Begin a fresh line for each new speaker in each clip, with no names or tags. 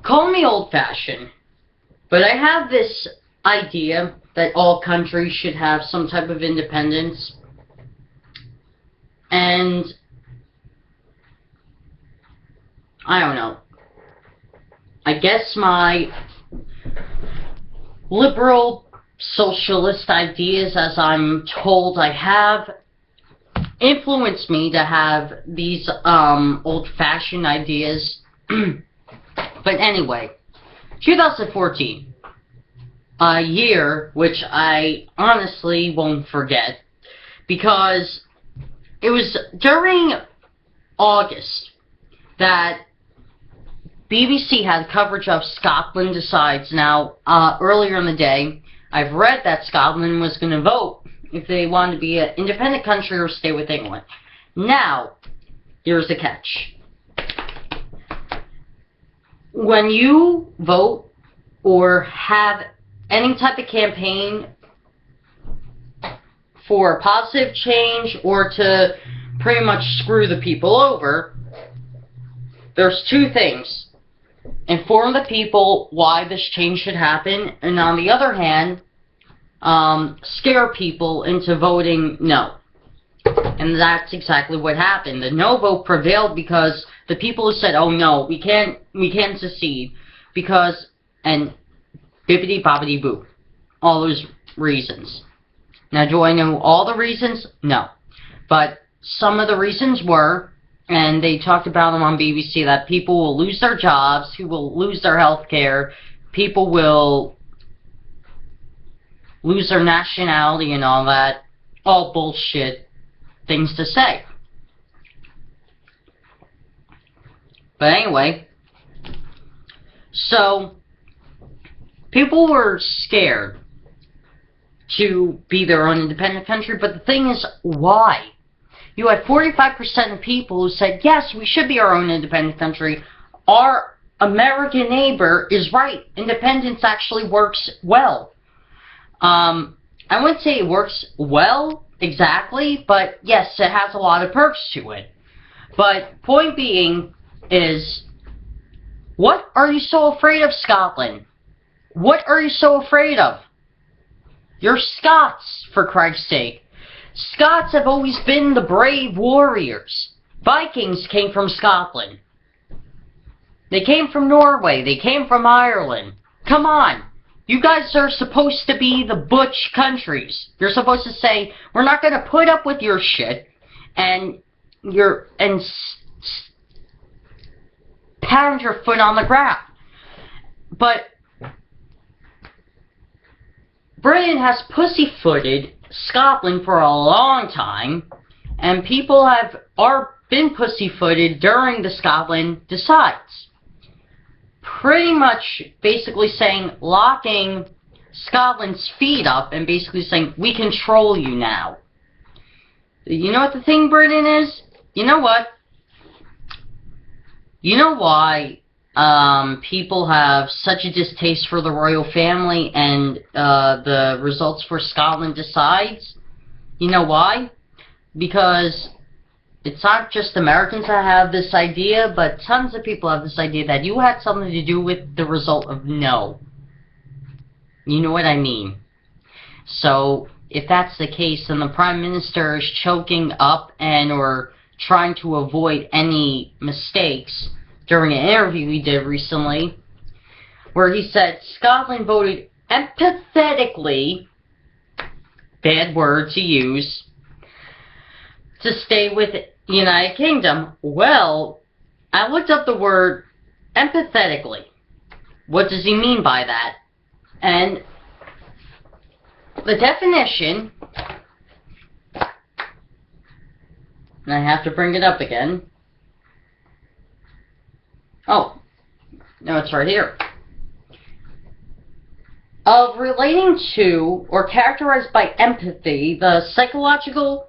call me old-fashioned, but I have this idea that all countries should have some type of independence. And I don't know. I guess my liberal socialist ideas, as I'm told I have, influenced me to have these old-fashioned ideas. But anyway, 2014, a year which I honestly won't forget, because it was during August that BBC had coverage of Scotland Decides. Now, earlier in the day, I've read that Scotland was going to vote if they wanted to be an independent country or stay with England. Now, here's the catch. When you vote or have any type of campaign for a positive change or to pretty much screw the people over, there's two things. Inform the people why this change should happen, and on the other hand, scare people into voting no. And that's exactly what happened. The no vote prevailed because the people who said, oh no, we can't secede, because, and bippity boppity boo, all those reasons. Now, do I know all the reasons? No. But some of the reasons were, and they talked about them on BBC, that people will lose their jobs, who will lose their health care, people will lose their nationality and all that. All bullshit things to say. But anyway, so people were scared to be their own independent country, but the thing is, why? You had 45% of people who said, yes, we should be our own independent country. Our American neighbor is right. Independence actually works well. I wouldn't say it works well, exactly, but yes, it has a lot of perks to it. But point being is, what are you so afraid of, Scotland? What are you so afraid of? You're Scots, for Christ's sake. Scots have always been the brave warriors. Vikings came from Scotland. They came from Norway. They came from Ireland. Come on. You guys are supposed to be the butch countries. You're supposed to say, we're not going to put up with your shit and pound your foot on the ground. But Britain has pussyfooted Scotland for a long time, and people are been pussyfooted during the Scotland Decides. Pretty much basically saying, locking Scotland's feet up and basically saying, we control you now. You know what the thing, Britain, is? You know what? You know why people have such a distaste for the royal family and the results for Scotland Decides? You know why? Because it's not just Americans that have this idea, but tons of people have this idea that you had something to do with the result of no. You know what I mean? So, if that's the case, then the Prime Minister is choking up or trying to avoid any mistakes during an interview he did recently, where he said Scotland voted empathetically, bad word to use, to stay with the United Kingdom. Well, I looked up the word empathetically. What does he mean by that? And the definition, and I have to bring it up again. Oh, no, it's right here. Of relating to or characterized by empathy, the psychological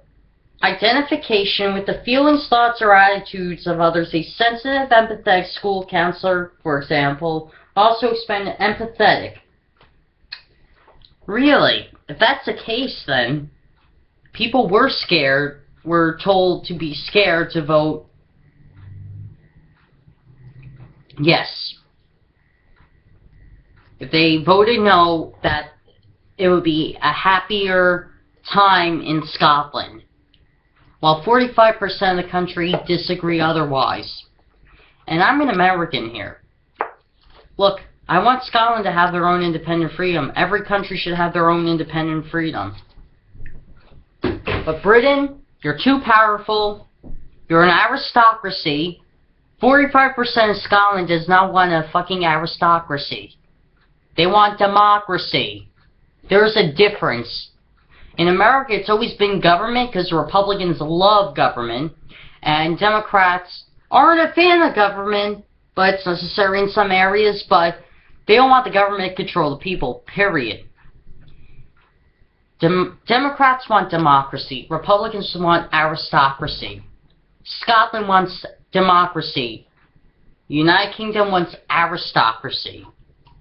identification with the feelings, thoughts, or attitudes of others. A sensitive, empathetic school counselor, for example, also expanded empathetic. Really? If that's the case, then people were scared, were told to be scared to vote yes. if they voted no, that it would be a happier time in Scotland. While 45% of the country disagree otherwise. And I'm an American here. Look, I want Scotland to have their own independent freedom. Every country should have their own independent freedom. But Britain, you're too powerful. You're an aristocracy. 45% of Scotland does not want a fucking aristocracy. They want democracy. There's a difference. In America, it's always been government because Republicans love government, and Democrats aren't a fan of government, but it's necessary in some areas, but they don't want the government to control the people, period. Democrats want democracy. Republicans want aristocracy. Scotland wants democracy. The United Kingdom wants aristocracy.